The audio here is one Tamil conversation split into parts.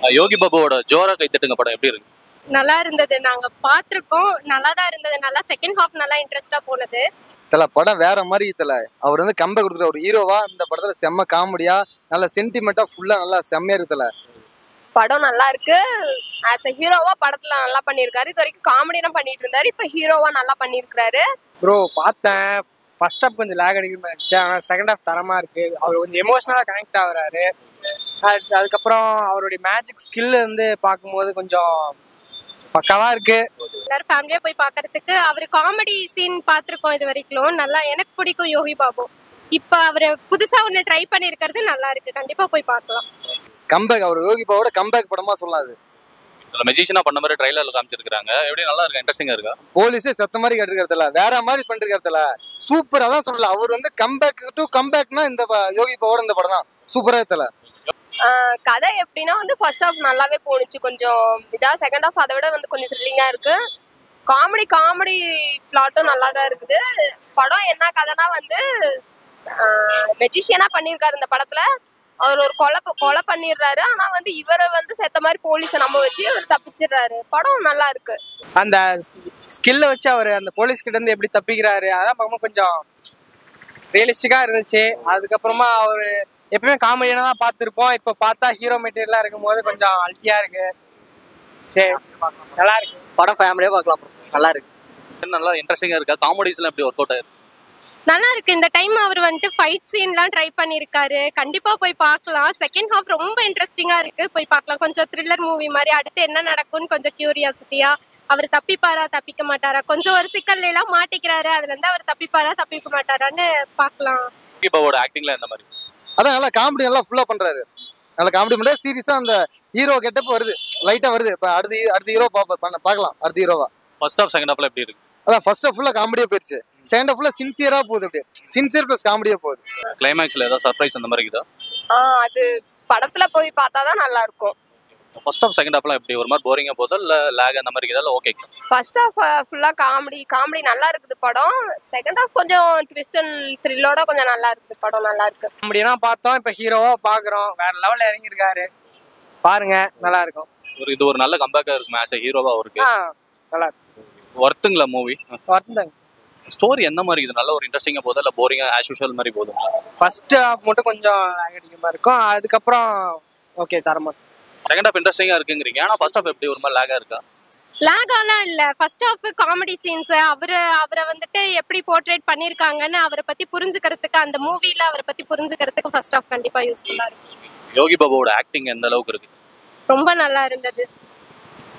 யோகி பாபுவோட ஜோரா கைத்தட்டுங்க படம் எப்படி இருக்கு? நல்லா இருந்தது. நாங்க பாத்திருக்கோம். நல்லா தான் இருந்தது. நல்லா செகண்ட் ஹாஃப் நல்லா இன்ட்ரெஸ்டா போனது. தல படம் வேற மாதிரி தல. அவர் வந்து கம்பேக் கொடுத்துட்டு ஒரு ஹீரோவா இந்த படத்துல செம்ம காமெடியா நல்ல சென்டிமெண்டா ஃபுல்லா நல்லா செம்மையா இருக்கு தல. படம் நல்லா இருக்கு. ஆஸ் எ ஹீரோவா படத்துல நல்லா பண்ணியிருக்காரு. இது வரைக்கும் காமெடினா பண்ணிட்டு இருந்தாரு. இப்ப ஹீரோவா நல்லா பண்ணியிருக்காரு. ப்ரோ பார்த்தேன். ஃபர்ஸ்ட் ஹாஃப் கொஞ்சம் லேக் அடிக்கிற மாதிரி இருந்துச்சு. ஆனால் செகண்ட் ஹாஃப் தரமா இருக்கு. அவர் கொஞ்சம் எமோஷனலாக கனெக்ட் ஆகுறாரு. அதுக்கப்புறம் அவருடைய மேஜிக் ஸ்கில் வந்து பார்க்கும்போது கொஞ்சம் பக்காவா இருக்கு. எல்லாரும் ஃபேமிலியா போய் பாக்குறதுக்கு அவரு காமெடி சீன் பாத்திருக்கோம் இது வரைக்கும். நல்லா எனக்கு பிடிக்கும் யோகி பாபு. இப்ப அவரு புதுசா ஒண்ணு ட்ரை பண்ணிருக்கிறது நல்லா இருக்கு. கண்டிப்பா போய் பார்க்கலாம். கம்பேக் அவர் யோகி பாபுவோட கம்பேக் படமா சொல்லலாம் அது. மெஜிஷியனா பண்ண மாதிரி ட்ரைலர்ல காமிச்சிருக்காங்க. எப்படி நல்லா இருக்கு? இன்ட்ரெஸ்டிங்கா இருக்கா? போலீஸே சத்த மாதிரி கட்டிருக்கிறதுல வேற மாதிரி பண்ணிருக்கிறதுல சூப்பர். அதான் சொல்லல அவர் வந்து கம்பேக் டு கம்பேக்னா இந்த யோகி பாபுவோட இந்த படம் தான் சூப்பரா இருக்கல. கதை எப்படின்னா வந்து ஃபர்ஸ்ட் ஹாஃப் நல்லாவே போணுச்சு. கொஞ்சம் இதா செகண்ட் ஹாஃப் அதை விட வந்து கொஞ்சம் த்ரில்லிங்கா இருக்கு. காமெடி பிளாட்டும் நல்லா தான் இருக்குது. படம் என்ன கதைனா வந்து மெஜிஷியனா பண்ணியிருக்காரு இந்த படத்துல. அவர் ஒரு கொலை பண்ணிடுறாரு. ஆனா வந்து இவரை வந்து செத்த மாதிரி போலீஸை நம்ப வச்சு அவர் தப்பிச்சிடுறாரு. படம் நல்லா இருக்கு. அந்த ஸ்கில்லை வச்சு அவர் அந்த போலீஸ் கிட்ட இருந்து எப்படி தப்பிக்கிறாரு அதான் பார்க்கும்போது கொஞ்சம் ரியலிஸ்டிக்கா இருந்துச்சு. அதுக்கப்புறமா அவர் எப்பவுமே காமெடியான தான் பார்த்துருப்போம். இப்போ பார்த்தா ஹீரோ மெட்டீரியலாக இருக்கும் போது கொஞ்சம் அல்ட்டியா இருக்கு. சரி நல்லா இருக்கு. படம் ஃபேமிலியாக பார்க்கலாம். நல்லா இருக்கு. நல்லா இன்ட்ரெஸ்டிங்கா இருக்கா? காமெடிஸ்லாம் எப்படி ஒர்க் அவுட் ஆயிருக்கு? நல்லா இருக்கு. இந்த டைம் அவர் வந்துட்டு ஃபைட் சீன்லாம் ட்ரை பண்ணியிருக்காரு. கண்டிப்பா போய் பார்க்கலாம். செகண்ட் ஹாஃப் ரொம்ப இன்ட்ரெஸ்டிங்கா இருக்கு. போய் பார்க்கலாம். கொஞ்சம் த்ரில்லர் மூவி மாதிரி. அடுத்து என்ன நடக்கும்னு கொஞ்சம் கியூரியாசிட்டியா. அவர் தப்பிப்பாரா தப்பிக்க மாட்டாரா, கொஞ்சம் ஒரு சிக்கல்ல எல்லாம் மாட்டிக்கிறாரு. அதுல இருந்து அவர் தப்பிப்பாரா தப்பிக்க மாட்டாரான்னு பார்க்கலாம். யோகி பாபுவோட ஆக்டிங்ல எந்த மாதிரி? அதான் நல்லா காமெடி நல்லா ஃபுல்லா பண்றாரு. நல்லா காமெடி பண்றாரு. சீரியஸா அந்த ஹீரோ கெட்டப் வருது, லைட்டா வருது. இப்ப அடுத்த ஹீரோ பார்க்கலாம். அடுத்த ஹீரோவா ஃபர்ஸ்ட் ஹாஃப் செகண்ட் ஹாஃப்ல எப்படி இருக்கு? அதான் ஃபர்ஸ்ட் ஹாஃப் ஃபுல்லா காமெடியா போயிடுச்சு. செகண்ட் ஹாஃப் ஃபுல்லா சின்சியரா போகுது. அப்படியே சின்சியர் பிளஸ் காமெடியா போகுது. கிளைமேக்ஸ்ல ஏதாவது சர்ப்ரைஸ் அந்த மாதிரி இருக்குதா? அது படத்துல போய் பார்த்தாதான் நல்லா இருக்கும். ஃபர்ஸ்ட் ஹாஃப் செகண்ட் ஹாஃப்லாம் எப்படி ஒரு மாதிரி போரிங்கா போதா இல்ல லாக் அந்த மாதிரி இருக்குதா இல்ல ஓகே? ஃபர்ஸ்ட் ஹாஃப் ஃபுல்லா காமெடி நல்லா இருக்குது படம். செகண்ட் ஹாஃப் கொஞ்சம் ட்விஸ்ட் அண்ட் த்ரில்லோட கொஞ்சம் நல்லா இருக்குது. படம் நல்லா இருக்கு. காமெடினா பார்த்தோம். இப்போ ஹீரோவா பார்க்குறோம். வேற லெவலில் இறங்கியிருக்காரு. பாருங்க நல்லா இருக்கும். இது ஒரு நல்ல கம்பேக்கா இருக்கும் ஆஸ் எ ஹீரோவா அவருக்கு. நல்லா இருக்கு. வர்த்துங்களா மூவி? வருந்தாங்க. ஸ்டோரி என்ன மாதிரி இது? நல்ல ஒரு இன்ட்ரெஸ்டிங்கா போதா இல்ல போரிங்கா ஆஸ் யூஷுவல் மாதிரி போதும்? ஃபர்ஸ்ட் ஹாஃப் மட்டும் கொஞ்சம் லேக் அடிக்கிற மாதிரி இருக்கும். அதுக்கப்புறம் ஓகே தரமா. செகண்ட் ஹாஃப் இன்ட்ரெஸ்டிங்கா இருக்குங்கிறீங்க. ஆனா ஃபர்ஸ்ட் ஹாஃப் எப்படி ஒரு மாதிரி லாகா இருக்கா? லாகாலாம் இல்ல. ஃபர்ஸ்ட் ஹாஃப் காமெடி சீன்ஸ் அவரை வந்துட்டு எப்படி போர்ட்ரேட் பண்ணிருக்காங்கன்னு அவரை பத்தி புரிஞ்சுக்கிறதுக்கு, அந்த மூவில அவரை பத்தி புரிஞ்சுக்கிறதுக்கு ஃபர்ஸ்ட் ஹாஃப் கண்டிப்பா யூஸ்ஃபுல்லா இருக்கு. யோகி பாபுவோட ஆக்டிங் எந்த அளவுக்கு இருக்கு? ரொம்ப நல்லா இருந்தது.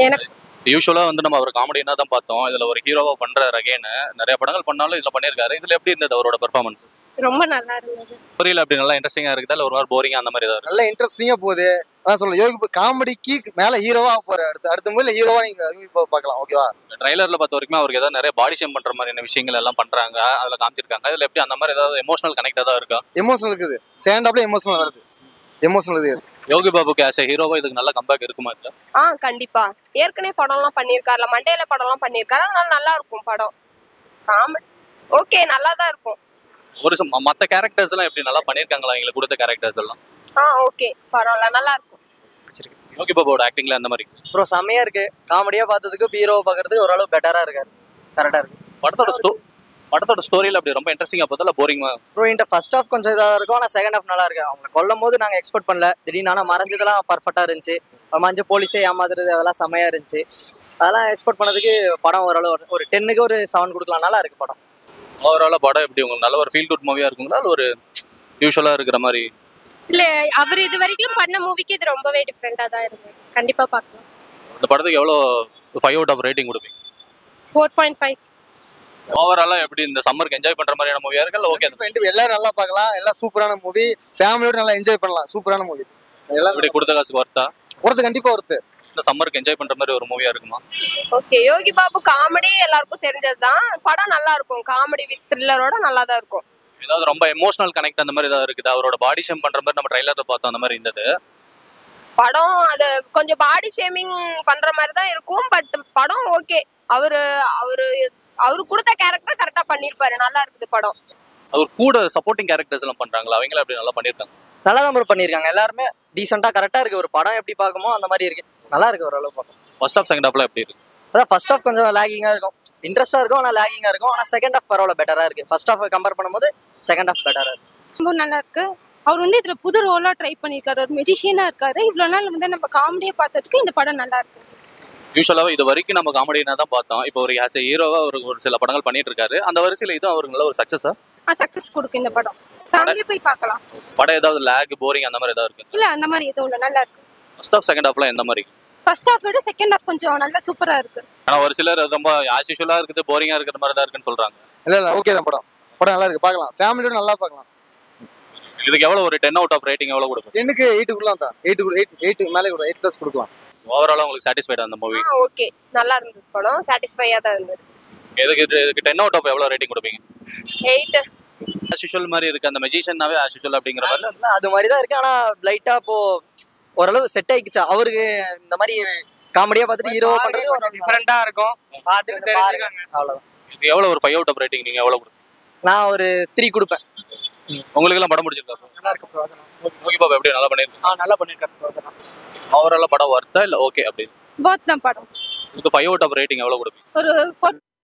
எனக்கு யூஸ்வலா வந்து நம்ம அவர் காமெடினா தான் பார்த்தோம். இதுல ஒரு ஹீரோவா பண்றாரு அகைன். நிறைய படங்கள் பண்ணாலும் இதுல பண்ணிருக்காரு. இதுல எப்படி இருந்தது அவரோட பெர்ஃபார்மன்ஸ்? ரொம்ப நல்லா இருந்தது. புரியல அப்படி நல்லா இன்ட்ரெஸ்டிங்கா இருக்குதா இல்ல ஒரு மாதிரி போரிங்கா அந்த மாதிரி ஏதாவது? நல்லா இன்ட்ரெஸ்டிங்கா போகுது. அதான் சொல்ல யோகி காமெடிக்கு மேல ஹீரோவா போற அடுத்த மூவில ஹீரோவா நீங்க பார்க்கலாம். ஓகேவா? ட்ரைலர்ல பார்த்த வரைக்கும் அவருக்கு ஏதாவது நிறைய பாடி ஷேம் பண்ற மாதிரியான விஷயங்கள் எல்லாம் பண்றாங்க, அதுல காமிச்சிருக்காங்க. இதுல எப்படி அந்த மாதிரி ஏதாவது எமோஷனல் கனெக்ட் ஏதாவது இருக்கா? எமோஷனல் இருக்குது. செகண்ட் ஹாஃப்ல எமோஷனல் வருது. எமோஷனல் இது. யோகி பாபுக்கு ஆஸ் எ ஹீரோவா இதுக்கு நல்ல கம்பேக் இருக்குமா இல்ல? கண்டிப்பா. ஏற்கனவே படம்லாம் பண்ணியிருக்காருல, மண்டேல படம்லாம் பண்ணியிருக்காரு. அதனால நல்லா இருக்கும் படம். காமெடி ஓகே நல்லா தான் இருக்கும். ஒரு மத்த கேரக்டர்ஸ் எல்லாம் எப்படி நல்லா பண்ணிருக்காங்களா? எங்களுக்கு கொடுத்த கேரக்டர்ஸ் எல்லாம் ஓகே பரவாயில்ல நல்லா இருக்கும். யோகி பாபுவோட ஆக்டிங்ல அந்த மாதிரி ப்ரோ செம்மையா இருக்கு. காமெடியா பார்த்ததுக்கு ஹீரோவை பார்க்கறதுக்கு ஓரளவு பெட்டரா இருக்காரு. கரெக்டா இருக்கு. படத்தோட ஸ்டோரியில அப்படி ரொம்ப இன்ட்ரெஸ்டிங்கா பார்த்தா போரிங்கா? ப்ரோ இந்த ஃபர்ஸ்ட் ஹாஃப் கொஞ்சம் இதாக இருக்கும். ஆனால் செகண்ட் ஹாஃப் நல்லா இருக்கு. அவங்க கொல்லும் போது நாங்கள் எக்ஸ்பெக்ட் பண்ணல. திடீர்னு ஆனால் மறைஞ்சதெல்லாம் பர்ஃபெக்டாக இருந்துச்சு. மறைஞ்ச போலீஸே ஏமாத்துறது அதெல்லாம் செம்மையா இருந்துச்சு. அதெல்லாம் எக்ஸ்பெக்ட் பண்ணதுக்கு படம் ஓரளவு ஒரு 10க்கு ஒரு 7 கொடுக்கலாம். நல்லா இருக்கு படம். ஓவராலா படம் எப்படி உங்களுக்கு நல்ல ஒரு ஃபீல் குட் மூவியா இருக்குங்களா இல்ல ஒரு யூஷுவலா இருக்கிற மாதிரி? இல்ல அவர் இது வரைக்கும் பண்ண மூவிக்கு இது ரொம்பவே டிஃபரெண்டா தான் இருக்கு. கண்டிப்பா பார்க்கலாம். இந்த படத்துக்கு எவ்வளவு 5 அவுட் ஆஃப் ரேட்டிங் கொடுப்பீங்க? 4.5. ஓவராலா எப்படி இந்த சம்மருக்கு என்ஜாய் பண்ற மாதிரியான மூவியா இருக்கு இல்ல ஓகே? எல்லாரும் நல்லா பார்க்கலாம். எல்லாம் சூப்பரான மூவி. ஃபேமிலியோட நல்லா என்ஜாய் பண்ணலாம். சூப்பரான மூவி. எல்லாம் இப்படி கொடுத்த காசுக்கு வர்த்தா? ஒருத்தர் கண்டிப்பா ஒருத்து. இந்த சம்மருக்கு என்ஜாய் பண்ற மாதிரி ஒரு மூவியா இருக்குமா? ஓகே யோகி பாபு காமெடி எல்லாருக்கும் தெரிஞ்சதுதான். படம் நல்லா இருக்கும். காமெடி வித் த்ரில்லரோட நல்லா தான் இருக்கும். ஏதாவது ரொம்ப எமோஷனல் கனெக்ட் அந்த மாதிரி ஏதாவது இருக்குது? அவரோட பாடி ஷேம் பண்ற மாதிரி நம்ம ட்ரைலர்ல பார்த்தோம் அந்த மாதிரி இருந்தது. படம் அது கொஞ்சம் பாடி ஷேமிங் பண்ற மாதிரி தான் இருக்கும். பட் படம் ஓகே. அவரு கொடுத்த கேரக்டர் கரெக்டா பண்ணிருப்பாரு. நல்லா இருக்குது படம். அவர் கூட சப்போர்ட்டிங் கேரக்டர்ஸ் எல்லாம் பண்றாங்களா? அவங்கள அப்படி நல்லா பண்ணிருக்காங்க. நல்லா தான் ப்ரோ பண்ணியிருக்காங்க. எல்லாருமே டீசெண்டாக கரெக்டாக இருக்கு. ஒரு படம் எப்படி பார்க்குமோ அந்த மாதிரி இருக்கு. நல்லா இருக்கு ஓரளவு பார்க்கும். ஃபர்ஸ்ட் ஹாஃப் செகண்ட் ஹாஃப்ல எப்படி இருக்கு? அதான் ஃபர்ஸ்ட் ஹாஃப் கொஞ்சம் லேகிங்காக இருக்கும். இன்ட்ரெஸ்ட்டாக இருக்கும், ஆனால் லேகிங்காக இருக்கும். ஆனால் செகண்ட் ஹாஃப் பரவாயில்ல, பெட்டராக இருக்கு. ஃபர்ஸ்ட் ஹாஃப் கம்பேர் பண்ணும்போது செகண்ட் ஹாஃப் பெட்டராக இருக்கு. ரொம்ப நல்லா இருக்கு. அவர் வந்து இதுல புது ரோலா ட்ரை பண்ணிருக்காரு. ஒரு மெஜிஷியனா இருக்காரு. இவ்வளவு நாள் வந்து நம்ம காமெடியை பார்த்ததுக்கு இந்த படம் நல்லா இருக்கு. யூஸ்வலாக இது வரைக்கும் நம்ம காமெடினா தான் பார்த்தோம். இப்போ ஒரு ஆஸ் ஹீரோவா ஒரு சில படங்கள் பண்ணிட்டு இருக்காரு. அந்த வரிசையில் இதுவும் அவருக்கு நல்ல ஒரு சக்ஸஸா சக்சஸ் கொடுக்கும் இந்த படம். ஃபேமிலியே போய் பார்க்கலாம். படம் ஏதாவது லேக் போரிங் அந்த மாதிரி ஏதாவது இருக்கு? இல்ல அந்த மாதிரி எதுவும் இல்ல, நல்லா இருக்கு. ஃபர்ஸ்ட் ஹாஃப் செகண்ட் ஹாஃப்ல எந்த மாதிரி? ஃபர்ஸ்ட் ஹாஃப் விட செகண்ட் ஹாஃப் கொஞ்சம் நல்லா சூப்பரா இருக்கு. ஆனா ஒரு சிலர் ரொம்ப ஆஸ் யூஷுவலா இருக்குது, போரிங்கா இருக்கிற மாதிரி தான் இருக்குன்னு சொல்றாங்க. இல்லை ஓகே தான். படம் நல்லா இருக்கு, பார்க்கலாம். ஃபேமிலியோட நல்லா பார்க்கலாம். இதுக்கு எவ்வளவு ஒரு 10 அவுட் ஆஃப் ரேட்டிங் எவ்வளவு கொடுக்கும்? எனக்கு 8 தான். 8 மேலே 8+ கொடுக்கலாம். ஓவராலா உங்களுக்கு சாட்டிஸ்ஃபைட் அந்த மூவி? ஓகே, நல்லா இருந்தது படம். சாட்டிஸ்ஃபையா தான் இருந்தது. இதுக்கு 10 அவுட் ஆஃப் எவ்வளவு ரேட்டிங் கொடுப்பீங்க? 8. ஆஸ் யூஷுவல் மாதிரி இருக்கு, அந்த மெஜிஷியனாவே ஆஸ் யூஷுவல் அப்படிங்கிற மாதிரி. அது மாதிரி தான் இருக்கு. ஆனால் லைட்டாக இப்போ ஓரளவு செட் ஆயிடுச்சா அவருக்கு. இந்த மாதிரி காமெடியாக பார்த்துட்டு ஹீரோ பண்ணுறது ஒரு டிஃபரெண்டாக இருக்கும். பார்த்துட்டு தெரிஞ்சுக்காங்க. அவ்வளோதான். இது எவ்வளவு ஒரு 5 அவுட் ஆஃப் ரேட்டிங் நீங்க எவ்வளவு கொடுப்பீங்க? நான் ஒரு 3 கொடுப்பேன். உங்களுக்கு எல்லாம் படம் பிடிச்சிருக்கா? நல்லா இருக்கு ப்ரோ. ஓகே பாபா, எப்படி நல்லா பண்ணிருக்கீங்க? நல்லா பண்ணியிருக்காரு ப்ரோ. ஓவராலா படம் வர்த்தா இல்ல ஓகே அப்படி? பர்த் தான் படம். இதுக்கு 5 அவுட் ஆஃப் ரேட்டிங் எவ்வளவு கொடுப்பீங்க? ஒரு 4